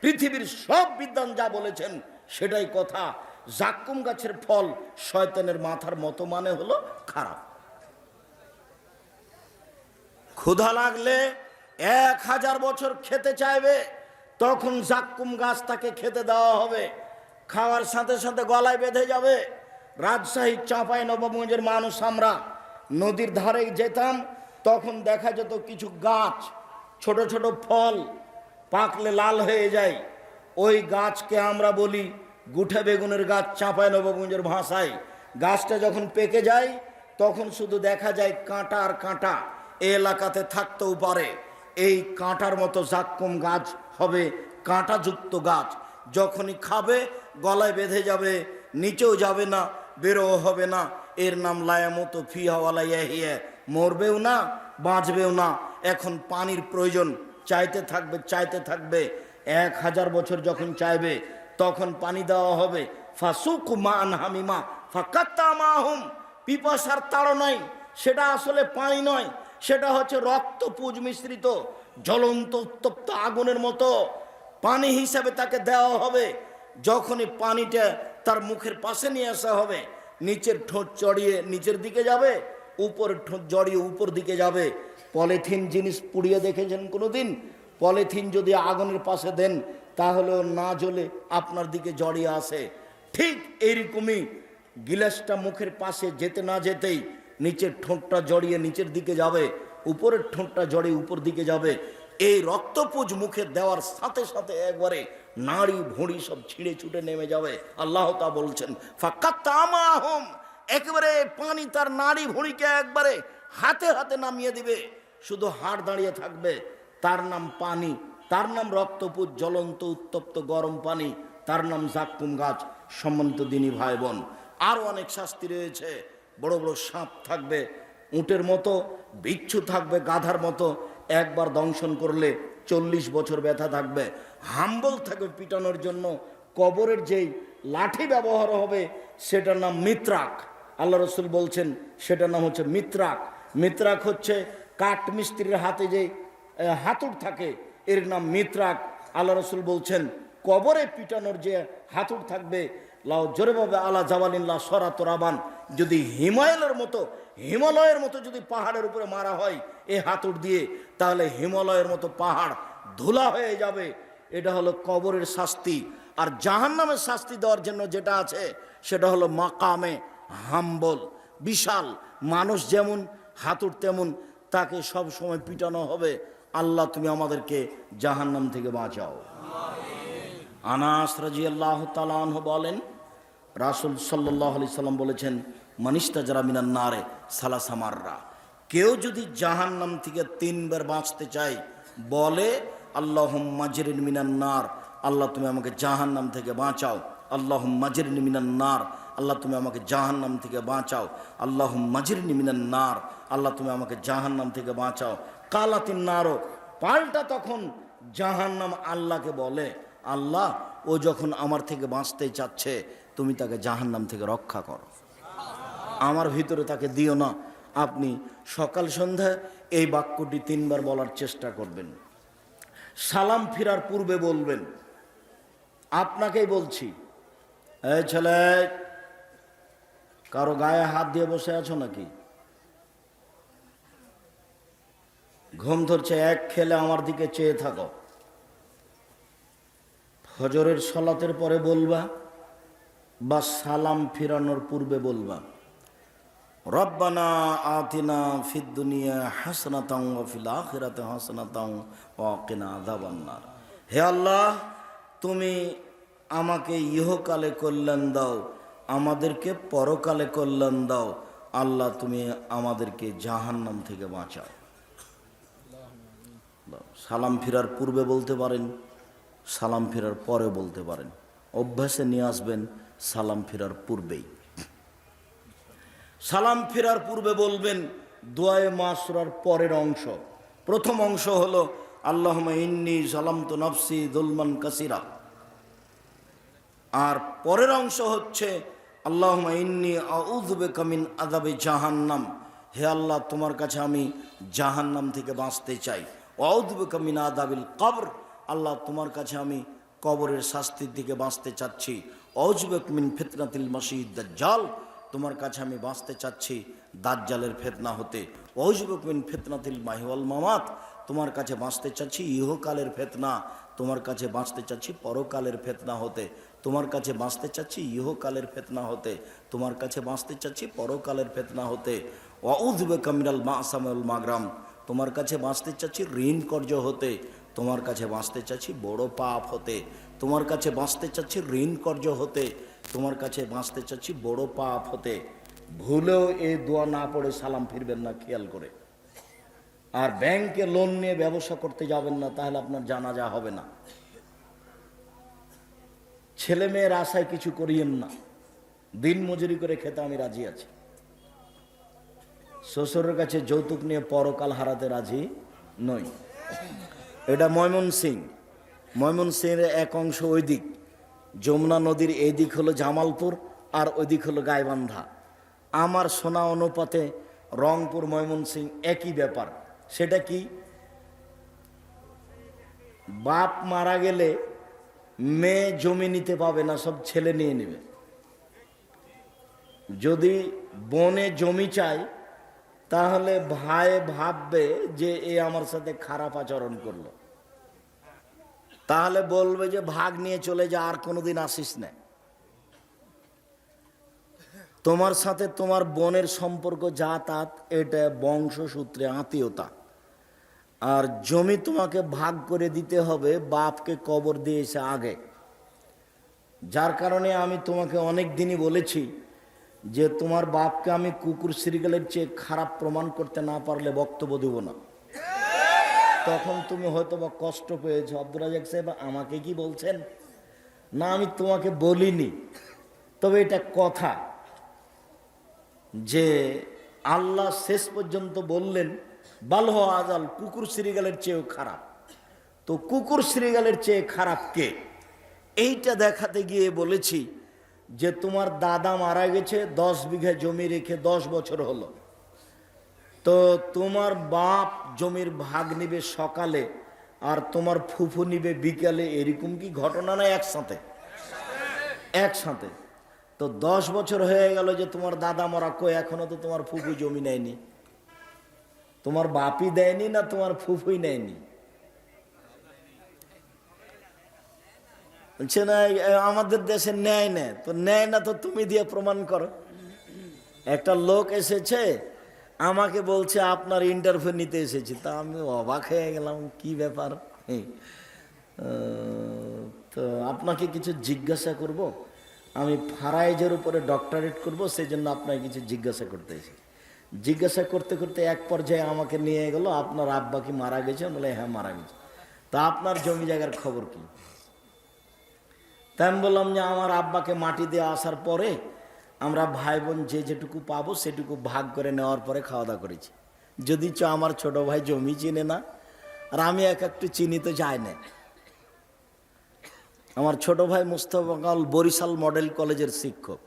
পৃথিবীর সব বিদ্বান যা বলেছেন সেটাই কথা। জাক্কুম গাছের ফল শয়তানের মাথার মতো মানে হলো খারাপ। ক্ষুধা লাগলে 1000 বছর খেতে চাইবে, তখন জাক্কুম গাছ তাকে খেতে দেওয়া হবে। খাওয়ার সাথে সাথে গলায় বেঁধে যাবে। রাজশাহী চাঁপাইনবাবগঞ্জের মানুষ আমরা নদীর ধারে যেতাম, তখন দেখা যেত কিছু গাছ, ছোট ছোট ফল পাকলে লাল হয়ে যায়। ওই গাছকে আমরা বলি গুঠে বেগুনের গাছ চাঁপাইনবাবগঞ্জের ভাষায়। গাছটা যখন পেকে যায় তখন শুধু দেখা যায় কাঁটা আর কাঁটা। এ এলাকাতে থাকতেও পারে। এই কাঁটার মতো জাক্কুম গাছ হবে, কাঁটাযুক্ত গাছ। যখনই খাবে গলায় বেঁধে যাবে, নিচেও যাবে না, বেরো হবে না। এর নাম লায়ামতো ফিহা ওয়ালা ইয়াহিয়া, মরবেও না বাঁচবেও না। এখন পানির প্রয়োজন, চাইতে থাকবে চাইতে থাকবে। 1000 বছর যখন চাইবে তখন পানি দেওয়া হবে। ফাসুক মান হামিমা ফাকাত্তা মাহুম, পিপাসার তাড়নায় সেটা আসলে পানি নয়, সেটা হচ্ছে রক্তপুঞ্জ মিশ্রিত জ্বলন্ত উত্তপ্ত আগুনের মতো পানি হিসাবে তাকে দেওয়া হবে। যখনই পানিটা তার মুখের পাশে নিয়ে আসা হবে, নিচের ঠোঁট চড়িয়ে নিচের দিকে যাবে, উপরের ঠোঁট জড়িয়ে উপর দিকে যাবে। পলিথিন জিনিস পুড়িয়ে দেখেছেন কোনোদিন? পলিথিন যদি আগুনের পাশে দেন তাহলেও না জ্বলে আপনার দিকে জড়িয়ে আসে। ঠিক এইরকমই গিলাসটা মুখের পাশে যেতে না যেতেই নিচের ঠোঁটটা জড়িয়ে নিচের দিকে যাবে, উপরের ঠোঁটটা জড়িয়ে উপর দিকে যাবে। এই রক্তপুঞ্জ মুখে দেওয়ার সাথে সাথে একবারে নাড়ি ভুঁড়ি সব ছিঁড়ে ছুটে নেমে যাবে। আল্লাহ তা বলছেন ফাকাত্তামাহুম, একেবারে পানি তার নাড়ি ভুঁড়িকে একবারে হাতে হাতে নামিয়ে দিবে, শুধু হাড় দাঁড়িয়ে থাকবে। তার নাম পানি, তার নাম রক্তপুঞ্জ, জ্বলন্ত উত্তপ্ত গরম পানি, তার নাম জাক্কুম গাছ। সম্মানিত দিনী ভাই বোন, আরও অনেক শাস্তি রয়েছে। বড় বড় সাপ থাকবে, উটের মতো, বিচ্ছু থাকবে গাধার মতো, একবার দংশন করলে 40 বছর ব্যথা থাকবে। হাম্বল থাকবে পিটানোর জন্য। কবরের যেই লাঠি ব্যবহার হবে সেটার নাম মিত্রাক। আল্লাহ রসুল বলছেন সেটার নাম হচ্ছে মিত্রাক। মিত্রাক হচ্ছে কাঠ মিস্ত্রির হাতে যে হাতুড় থাকে, এর নাম মিত্রাক। আল্লাহ রসুল বলছেন কবরে পিটানোর যে হাতুড় থাকবে, লাও জোরেভাবে আলা জাওয়ালিল্লাহ সরাত রাবান, যদি হিমালয়ের মতো যদি পাহাড়ের উপরে মারা হয় এ হাতুড় দিয়ে, তাহলে হিমালয়ের মতো পাহাড় ধুলা হয়ে যাবে। এটা হলো কবরের শাস্তি। আর জাহান্নামের শাস্তি দেওয়ার জন্য যেটা আছে সেটা হলো মাকামে হাম্বল, বিশাল মানুষ যেমন হাতুড় তেমন, তাকে সব সময় পিটানো হবে। আল্লাহ তুমি আমাদেরকে জাহান্নাম থেকে বাঁচাও। আনাস রাদিয়াল্লাহু তাআলা আনহু বলেন, রাসূল সাল্লাল্লাহু আলাইহি সাল্লাম বলেছেন, মানিস্তাজারা মিনান নারে সালাসা মাররা, কেউ যদি জাহান্নাম থেকে 3 বার বাঁচতে চায় বলে আল্লাহুম্মা জিরনি মিনান নার, আল্লাহ তুমি আমাকে জাহান্নাম থেকে বাঁচাও। আল্লাহুম্মা জিরনি মিনান নার, আল্লাহ তুমি আমাকে জাহান্নাম থেকে বাঁচাও। আল্লাহুম্মা জিরনি মিনান নার, আল্লাহ তুমি আমাকে জাহান্নাম থেকে বাঁচাও। কালাতিন নারো, পাল্টা তখন জাহান্নাম আল্লাহকে বলে, আল্লাহ ও যখন আমার থেকে বাঁচতে চাচ্ছে তুমি তাকে জাহান্নাম থেকে রক্ষা করো, আমার ভিতরে তাকে দিও না। আপনি সকাল সন্ধ্যায় এই বাক্যটি 3 বার বলার চেষ্টা করবেন। সালাম ফিরার পূর্বে বলবেন। আপনাকেই বলছি, এই ছেলে, কারো গায়ে হাত দিয়ে বসে আছো নাকি? ঘুম ধরছে, এক খেলে আমার দিকে চেয়ে থাকো। ফজরের সালাতের পরে বলবা বা সালাম ফিরানোর পূর্বে বলবা, রব্বানা আতিনা ফিদ দুনিয়া হাসানাতাও ওয়া ফিল আখিরাতি হাসানাতাও ওয়া কিনা আযাবান্নার। হে আল্লাহ, তুমি আমাকে ইহকালে কল্যাণ দাও, আমাদেরকে পরকালে কল্যাণ দাও। আল্লাহ তুমি আমাদেরকে জাহান্নাম থেকে বাঁচাও। সালাম ফিরার পূর্বে বলতে পারেন, সালাম ফেরার পরে বলতে পারেন। অভ্যাসে নিয়ে আসবেন সালাম ফেরার পূর্বেই। সালাম ফেরার পূর্বে বলবেন দোয়ায়ে মাসুরার পরের অংশ। প্রথম অংশ হলো আল্লাহুম্মা ইন্নী যালামতু নাফসি যুলমান কাসীরা, আর পরের অংশ হচ্ছে আল্লাহুম্মা ইন্নী আউযু বিকা মিন আযাবি জাহান্নাম, হে আল্লাহ তোমার কাছে আমি জাহান্নাম থেকে বাঁচতে চাই। আউযু বিকা মিন আযাবিল কবর, আল্লাহ তোমার কাছে আমি কবরের শাস্তির দিকে বাঁচতে চাচ্ছি। আউযু বিকা মিন ফিতনাতিল মাসিহিদ দাজ্জাল, তোমার কাছে আমি বাঁচতে চাচ্ছি দাজ্জালের ফিতনা হতে। আউযু বিকা মিন ফিতনাতিল মাহি ওয়াল মামাত, তোমার কাছে বাঁচতে চাচ্ছি ইহকালের ফিতনা, তোমার কাছে বাঁচতে চাচ্ছি পরকালের ফিতনা হতে, তোমার কাছে বাঁচতে চাচ্ছি ইহকালের ফিতনা হতে, তোমার কাছে বাঁচতে চাচ্ছি পরকালের ফিতনা হতে। আউযু বিকা মিনাল মা'সাম ওয়াল মাগরাম, তোমার কাছে বাঁচতে চাচ্ছি ঋণ কর্য হতে, তোমার কাছে বাঁচতে চাচ্ছি বড় পাপ হতে, তোমার কাছে বাঁচতে চাচ্ছি ঋণ কর্য হতে, তোমার কাছে বাঁচতে চাচ্ছি বড় পাপ হতে। ভুলেও এই দোয়া না পড়ে সালাম ফিরবেন না, খেয়াল করে। আর ব্যাংকে লোন নিয়ে ব্যবসা করতে যাবেন না, তাহলে আপনার জানাজা হবে না। ছেলে মেয়ের আশায় কিছু করিয়েন না। দিন মজুরি করে খেতে আমি রাজি আছি। শ্বশুরের কাছে যৌতুক নিয়ে পরকাল হারাতে রাজি নই। এটা ময়মনসিংহের এক অংশ ওই দিক, যমুনা নদীর এই দিক হলো জামালপুর আর ওই দিক হলো গাইবান্ধা। আমার শোনা অনুপাতে রংপুর ময়মনসিংহ একই ব্যাপার। সেটা কি, বাপ মারা গেলে মেয়ে জমি নিতে পাবে না, সব ছেলে নিয়ে নেবে। যদি বোনে জমি চায় তাহলে ভাই ভাববে যে এ আমার সাথে খারাপ আচরণ করলো, তাহলে বলবে যে ভাগ নিয়ে চলে যা, আর কোনোদিন আসিস না। তোমার সাথে তোমার বোনের সম্পর্ক জাত, এটা বংশসূত্রে আত্মীয়তা। আর জমি তোমাকে ভাগ করে দিতে হবে বাপকে কবর দিয়েছে আগে। যার কারণে আমি তোমাকে অনেক দিনই বলেছি যে তোমার বাপকে আমি কুকুর শ্রীগালের চেয়ে খারাপ প্রমাণ করতে না পারলে বক্তব্য দেব না। তখন তুমি হয়তো বা কষ্ট পেয়েছো, আব্দুর রাজাক সাহেব আমাকে কি বলছেন? না, আমি তোমাকে বলিনি, তবে এটা কথা যে আল্লাহ শেষ পর্যন্ত বললেন বালহ আজাল, কুকুর শ্রীগালের চেয়েও খারাপ। তো কুকুর শ্রীগালের চেয়ে খারাপ কে, এইটা দেখাতে গিয়ে বলেছি যে তোমার দাদা মারা গেছে, 10 বিঘা জমি রেখে 10 বছর হলো। তো তোমার বাপ জমির ভাগ নিবে সকালে আর তোমার ফুফু নিবে বিকালে, এরকম কি ঘটনা না? একসাথে। তো 10 বছর হয়ে গেল যে তোমার দাদা মরা, কই এখনো তো তোমার ফুফু জমি নেয়নি। তোমার বাপই দেয়নি না তোমার ফুফুই নেয়নি? বলছে না আমাদের দেশে নেয় না। তো নেয় না তো তুমি দিয়ে প্রমাণ করো। একটা লোক এসেছে আমাকে বলছে আপনার ইন্টারভিউ নিতে এসেছি। তা আমি অবাক হয়ে গেলাম, কি ব্যাপার? তো আপনাকে কিছু জিজ্ঞাসা করব, আমি ফারাইজের উপরে ডক্টরেট করব, সেই জন্য আপনাকে কিছু জিজ্ঞাসা করতে এসেছি। জিজ্ঞাসা করতে করতে এক পর্যায়ে আমাকে নিয়ে গেল, আপনার আব্বা কি মারা গেছে? বলে হ্যাঁ মারা গেছে। তা আপনার জমি জায়গার খবর কি? তাই আমি বললাম যে আমার আব্বাকে মাটি দিয়ে আসার পরে আমরা ভাই বোন যে যেটুকু পাবো সেটুকু ভাগ করে নেওয়ার পরে খাওয়া দাওয়া করেছি। যদি আমার ছোট ভাই জমি চিনে না আর আমি একটু চিনি তো যায় না। আমার ছোট ভাই মুস্তফা কামাল বরিশাল মডেল কলেজের শিক্ষক,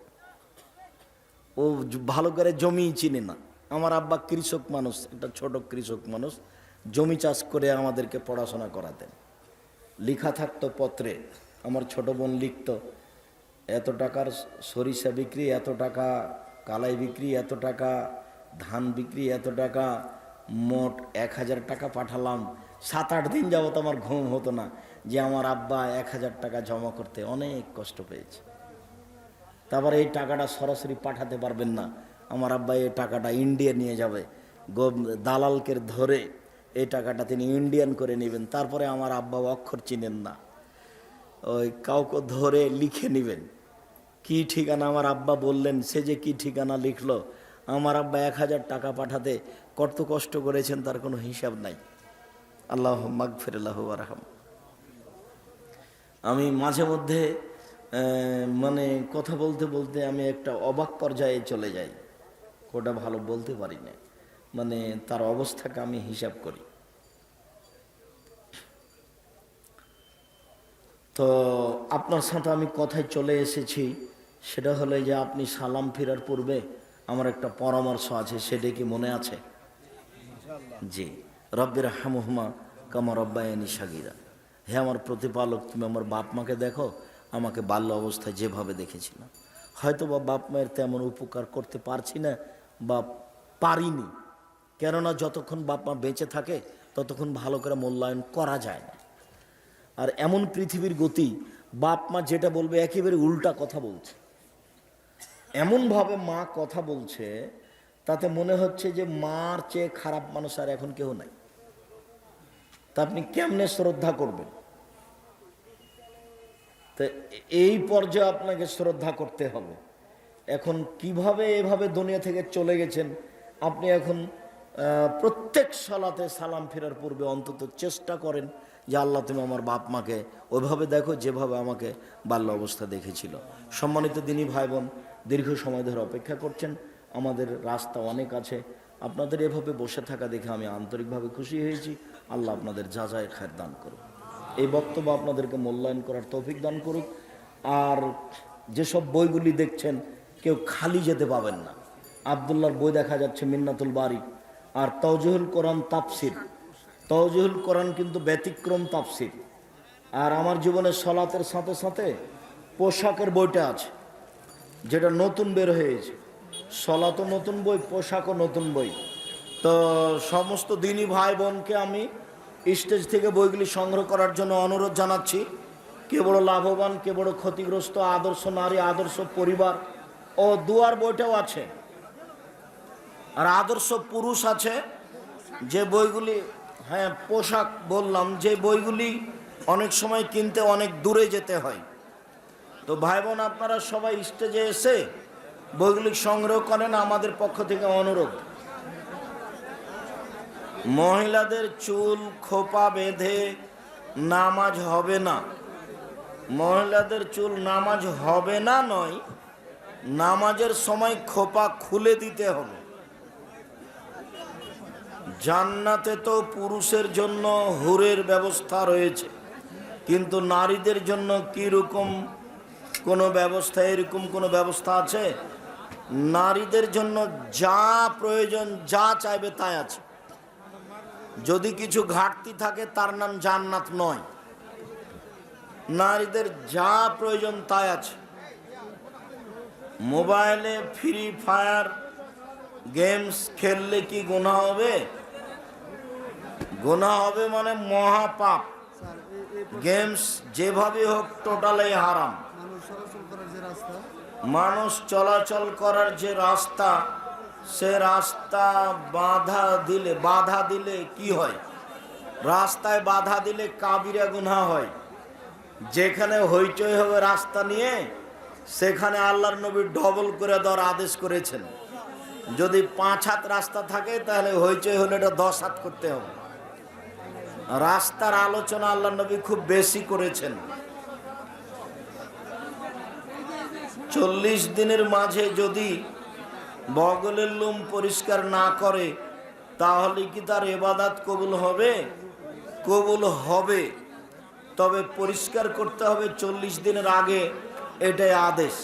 ও ভালো করে জমি চিনে না। আমার আব্বা কৃষক মানুষ, একটা ছোট কৃষক মানুষ, জমি চাষ করে আমাদেরকে পড়াশোনা করাতেন। লেখা থাকতো পত্রে, আমার ছোট বোন লিখত এত টাকার সরিষা বিক্রি, এত টাকা কালাই বিক্রি, এত টাকা ধান বিক্রি, এত টাকা, মোট 1000 টাকা পাঠালাম। 7-8 দিন যাবত আমার ঘুম হতো না যে আমার আব্বা 1000 টাকা জমা করতে অনেক কষ্ট পেয়েছে। তারপরে এই টাকাটা সরাসরি পাঠাতে পারবেন না, আমার আব্বা এই টাকাটা ইন্ডিয়া নিয়ে যাবে, দালালকে ধরে এই টাকাটা তিনি ইন্ডিয়ান করে নেবেন। তারপরে আমার আব্বা অক্ষর চিনেন না, ওই কাউকে ধরে লিখে নেবেন কি ঠিকানা। আমার আব্বা বললেন, সে যে কি ঠিকানা লিখলো। আমার আব্বা 1000 টাকা পাঠাতে কত কষ্ট করেছেন তার কোনো হিসাব নাই। আল্লাহ মাগফিরাল্লাহ ওয়ারহাম। আমি মাঝে মধ্যে মানে কথা বলতে বলতে আমি একটা অবাক পর্যায়ে চলে যাই, কোটা ভালো বলতে পারি না, মানে তার অবস্থাকে আমি হিসাব করি। তো আপনার সাথে আমি কথায় চলে এসেছি, সেটা হলো যে আপনি সালাম ফেরার পূর্বে আমার একটা পরামর্শ আছে, সেটা কি মনে আছে? জি, রব্বির হামহুমা কামা রব্বায়ানি সাগীরা। হে আমার প্রতিপালক, তুমি আমার বাপ মাকে দেখো আমাকে বাল্য অবস্থায় যেভাবে দেখেছিলাম। হয়তো বা বাপ মায়ের তেমন উপকার করতে পারছি না বা পারিনি, কেননা যতক্ষণ বাপ মা বেঁচে থাকে ততক্ষণ ভালো করে মূল্যায়ন করা যায় না। আর এমন পৃথিবীর গতি, বাপ মা যেটা বলবে একেবারে উল্টা কথা বলছে। এমনভাবে মা কথা বলছে তাতে মনে হচ্ছে যে মার চেয়ে খারাপ মানুষ আর এখন কেউ নাই। তা আপনি কেমনে শ্রদ্ধা করবেন? তো এই পর্যায়ে আপনাকে শ্রদ্ধা করতে হবে। এখন কিভাবে এভাবে দুনিয়া থেকে চলে গেছেন, আপনি এখন প্রত্যেক সালাতে সালাম ফেরার পূর্বে অন্তত চেষ্টা করেন যে আল্লাহ তুমি আমার বাপ মাকে ওইভাবে দেখো যেভাবে আমাকে বাল্য অবস্থা দেখেছিল। সম্মানিত দিনী ভাই বোন, দীর্ঘ সময় ধরে অপেক্ষা করছেন, আমাদের রাস্তা অনেক আছে, আপনাদের এভাবে বসে থাকা দেখে আমি আন্তরিকভাবে খুশি হয়েছি। আল্লাহ আপনাদের যা যায় খায়ের দান করুক, এই বক্তব্য আপনাদেরকে মূল্যায়ন করার তৌফিক দান করুক। আর যেসব বইগুলি দেখছেন কেউ খালি যেতে পাবেন না। আবদুল্লাহর বই দেখা যাচ্ছে, মিন্নাতুল বারি, আর তাওজিহুল কোরআন তাফসির। তাওজিহুল কোরআন কিন্তু ব্যতিক্রম তাফসির। আর আমার জীবনে সলাতের সাথে সাথে পোশাকের বইটা আছে, যেটা নতুন বের হয়েছে। সলাতও নতুন বই, পোশাকও নতুন বই। তো সমস্ত দিনী ভাই বোনকে আমি স্টেজ থেকে বইগুলি সংগ্রহ করার জন্য অনুরোধ জানাচ্ছি। কে বড় লাভবান, কে বড় ক্ষতিগ্রস্ত, আদর্শ নারী, আদর্শ পরিবার ও দুয়ার বইটাও আছে। আর আদর্শ পুরুষ আছে, যে বইগুলি, হ্যাঁ পোশাক বললাম, যে বইগুলি অনেক সময় কিনতে অনেক দূরে যেতে হয়। তো ভাই বোন আপনারা সবাই স্টেজে এসে বইগুলি সংগ্রহ করেন, আমাদের পক্ষ থেকে অনুরোধ। মহিলাদের চুল খোপা বেঁধে নামাজ হবে না। মহিলাদের চুল নামাজ হবে না নয়, নামাজের সময় খোপা খুলে দিতে হবে। জান্নাতে তো পুরুষের জন্য হুরের ব্যবস্থা রয়েছে, কিন্তু নারীদের জন্য কি রকম কোনো ব্যবস্থা, এরকম কোনো ব্যবস্থা আছে? নারীদের জন্য যা প্রয়োজন, যা চাইবে তাই আছে। যদি কিছু ঘাটতি থাকে তার নাম জান্নাত নয়। নারীদের যা প্রয়োজন তাই আছে। মোবাইলে ফ্রি ফায়ার গেমস খেললে কি গুনাহ হবে? গুনাহ হবে মানে মহাপাপ। গেমস যেভাবে হোক টোটালি হারাম। মানুষ চলাচল করার যে রাস্তা, সে রাস্তা বাধা দিলে কি হয়? রাস্তায় বাধা দিলে কাবিরা গুনাহ হয়। যেখানে হইচই হবে রাস্তা নিয়ে, সেখানে আল্লাহর নবী ডবল করে দেওয়ার আদেশ করেছেন। যদি 5 হাত রাস্তা থাকে তাহলে হইচই হলে এটা 10 হাত করতে হবে। রাস্তার আলোচনা আল্লাহর নবী খুব বেশি করেছেন। 40 দিনের মাঝে যদি বগলের লোম পরিষ্কার না করে, তাহলে কি তার ইবাদত কবুল হবে? কবুল হবে, তবে পরিষ্কার করতে হবে 40 দিনের আগে, এটাই আদেশ।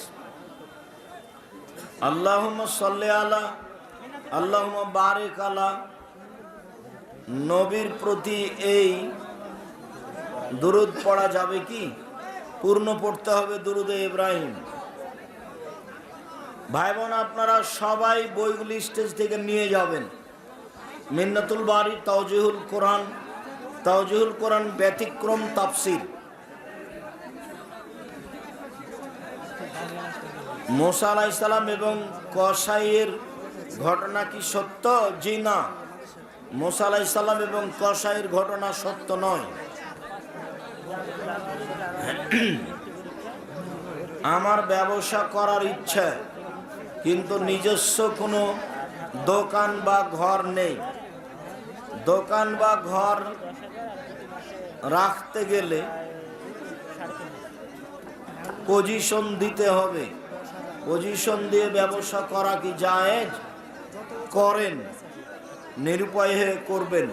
আল্লাহুম্মা সাল্লি আলা, আল্লাহুম্মা বারিক আলা। নবীর প্রতি এই দুরূদ পড়া যাবে কি? পূর্ণ পড়তে হবে দুরূদে ইব্রাহিম। ভাই বোন আপনারা সবাই বইগুলি স্টেজ থেকে নিয়ে যাবেন। মিন্নাতুল বারি, তাওজিহুল কোরআন, তাওজিহুল কোরআন ব্যতিক্রম তাফসির। মুসা আলাইহিস সালাম এবং কসাইয়ের ঘটনা কি সত্য? জি না, মুসা আলাইহিস সালাম এবং কসাইয়ের ঘটনা সত্য নয়। আমার ব্যবসা করার ইচ্ছা, কিন্তু নিজস্ব কোনো দোকান বা ঘর নেই। দোকান বা ঘর রাখতে গেলে পজিশন দিতে হবে। পজিশন দিয়ে ব্যবসা করা কি জায়েজ? করেন, নিরুপায় হয়ে করবেন।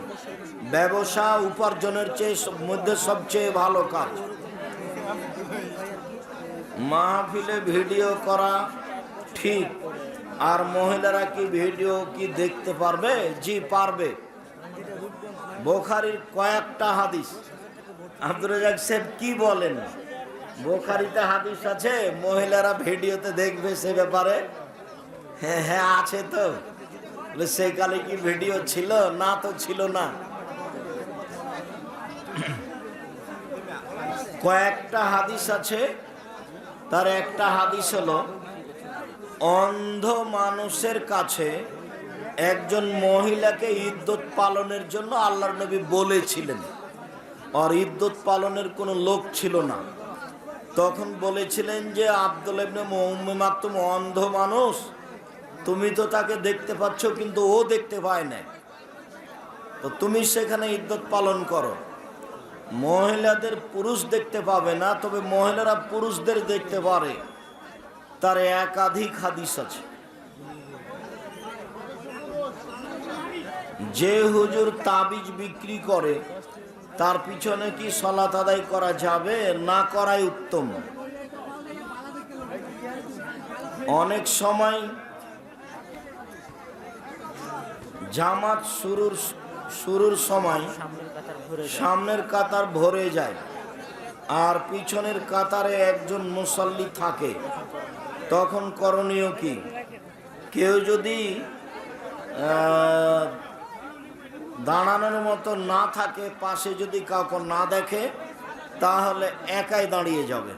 ব্যবসা উপার্জনের মধ্যে সবচেয়ে ভালো কাজ। মাহফিলে ভিডিও করা ঠিক, আর মহিলারা কি ভিডিও কি দেখতে পারবে? জি পারবে। বুখারীর কয়েকটা হাদিস, আব্দুর রাজ্জাক সাহেব কি বলেন? বুখারীতে হাদিস আছে মহিলারা ভিডিওতে দেখবে, সে ব্যাপারে? হ্যাঁ হ্যাঁ আছে তো। সেই কালে কি ভিডিও ছিল? না তো ছিল না। কয়েকটা হাদিস আছে, তার একটা হাদিস হলো, অন্ধ মানুষের কাছে একজন মহিলাকে ইদ্যত পালনের জন্য আল্লাহর নবী বলেছিলেন। আর ইদ্যত পালনের কোনো লোক ছিল না। তখন বলেছিলেন যে আব্দুল্লাহ ইবনে উম্মে মাকতুম অন্ধ মানুষ, তুমি তো তাকে দেখতে পাচ্ছ, কিন্তু ও দেখতে পায় না। তো তুমি সেখানে ইদ্যত পালন করো। মহিলাদের পুরুষ দেখতে পাবে না, তবে মহিলারা পুরুষদের দেখতে পারে। তার একাধিক হাদিস আছে। যে হুজুর তাবিজ বিক্রি করে তার পিছনে কি সালাত আদায় করা যাবে? না করাই উত্তম। অনেক সময় জামাত শুরুর সময় সামনের কাতার ভরে যায় আর পিছনের কাতারে একজন মুসাল্লি থাকে, তখন করণীয় কি? কেউ যদি দাঁড়ানোর মতো না থাকে, পাশে যদি কাউকে না দেখে, তাহলে একাই দাঁড়িয়ে যাবে।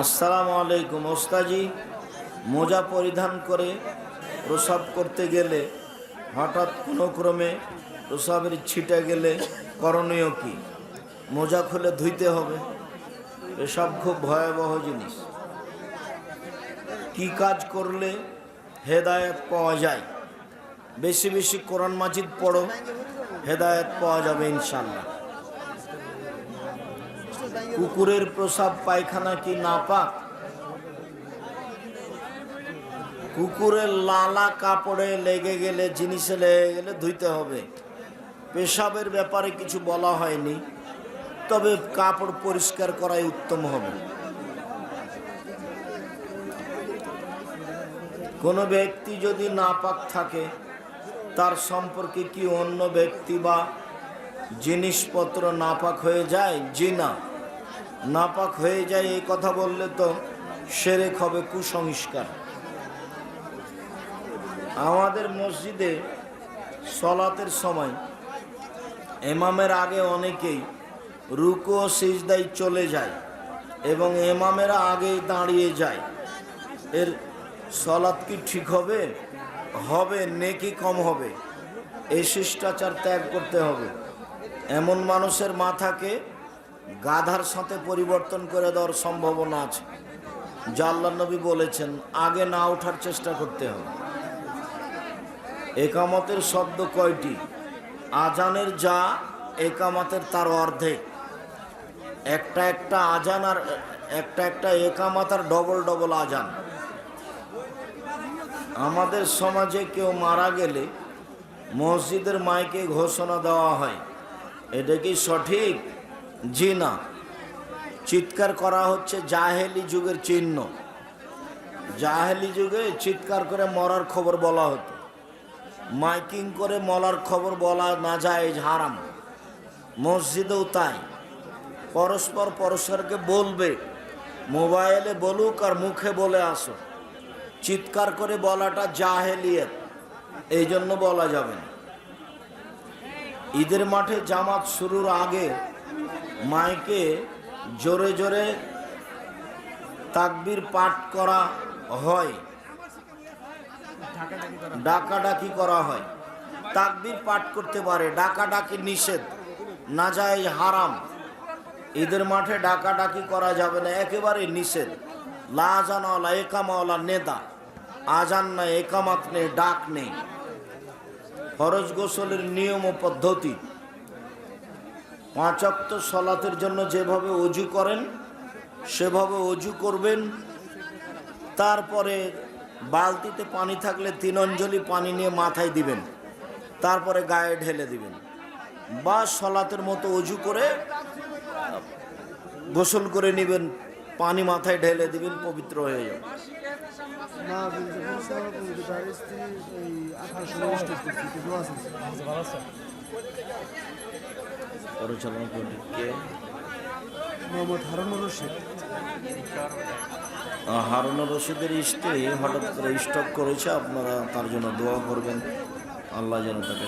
আসসালামু আলাইকুম। ওস্তাজি, মোজা পরিধান করে প্রসাব করতে গেলে হঠাৎ কোনো ক্রমে প্রসাবের ছিটে গেলে করণীয় কি? মোজা খুলে ধুইতে হবে। এসব খুব ভয়াবহ জিনিস। কি কাজ করলে হেদায়েত পাওয়া যায়? বেশি বেশি কোরআন মাজিদ পড়ো, হেদায়েত পাওয়া যাবে ইনশাল্লাহ। কুকুরের প্রসাব পায়খানা কি নাপাক? কুকুরের লালা কাপড়ে লেগে গেলে, জিনিসে লেগে গেলে ধুইতে হবে। পেশাবের ব্যাপারে কিছু বলা হয়নি, তবে কাপড় পরিষ্কার করাই উত্তম হবে। কোনো ব্যক্তি যদি নাপাক থাকে, তার সম্পর্কে কি অন্য ব্যক্তি বা জিনিসপত্র নাপাক হয়ে যায়? জি না, নাপাক হয়ে যায় এই কথা বললে তো শিরক হবে, কুসংস্কার। আমাদের মসজিদে সলাতের সময় ইমামের আগে অনেকেই রুকু ও সিজদায় চলে যায় এবং ইমামেরা আগেই দাঁড়িয়ে যায়। এর সলাত কি ঠিক হবে? হবে, নেকি কম হবে। এই শিষ্টাচার ত্যাগ করতে হবে। এমন মানুষের মাথাকে গাধার সাথে পরিবর্তন করে দেওয়ার সম্ভাবনা আছে। যা আল্লাহর নবী বলেছেন, আগে না ওঠার চেষ্টা করতে হবে। একামতের শব্দ কয়টি? আজানের যা একামতের তার অর্ধেক। একটা একটা আজান আর একটা একামত আর ডবল ডবল আজান। আমাদের সমাজে কেউ মারা গেলে মসজিদের মাইকে ঘোষণা দেওয়া হয়, এটা কি সঠিক? জি না। চিৎকার করা হচ্ছে জাহেলি যুগের চিহ্ন। জাহেলি যুগে চিৎকার করে মরার খবর বলা হতো। মাইকিং করে মরার খবর বলা না যায়, হারাম। মসজিদেও তাই। পরস্পর পরস্পরকে বলবে, মোবাইলে বলুক আর মুখে বলে আসো। চিৎকার করে বলাটা জাহেলিয়ত, এই জন্য বলা যাবে না। ঈদের মাঠে জামাত শুরুর আগে মাইকে জোরে জোরে তাকবীর পাঠ করা হয়, ডাকাডাকি করা হয়। তাকবীর পাঠ করতে পারে, ডাকাডাকি নিষেধ, নাজায়েজ, হারাম। ঈদের মাঠে ডাকাডাকি করা যাবে না, একেবারে নিষেধ। লা আযানওয়ালা একামাওয়ালা নেতা, আজান নাই, একামাত নেই, ডাক নেই। ফরজ গোসলের নিয়ম ও পদ্ধতি: 5 ওয়াক্ত সলাতের জন্য যেভাবে ওযু করেন সেভাবে ওযু করবেন। তারপরে বালতিতে পানি থাকলে 3 অঞ্জলি পানি নিয়ে মাথায় দিবেন, তারপরে গায়ে ঢেলে দিবেন। বা সলাতের মতো ওযু করে গোসল করে নেবেন, পানি মাথায় ঢেলে দিবেন, পবিত্র হয়ে যাবে। হারুনুর রশিদের স্ত্রী হঠাৎ করে স্ট্রোক করেছে, আপনারা তার জন্য দোয়া করবেন, আল্লাহ যেন তাকে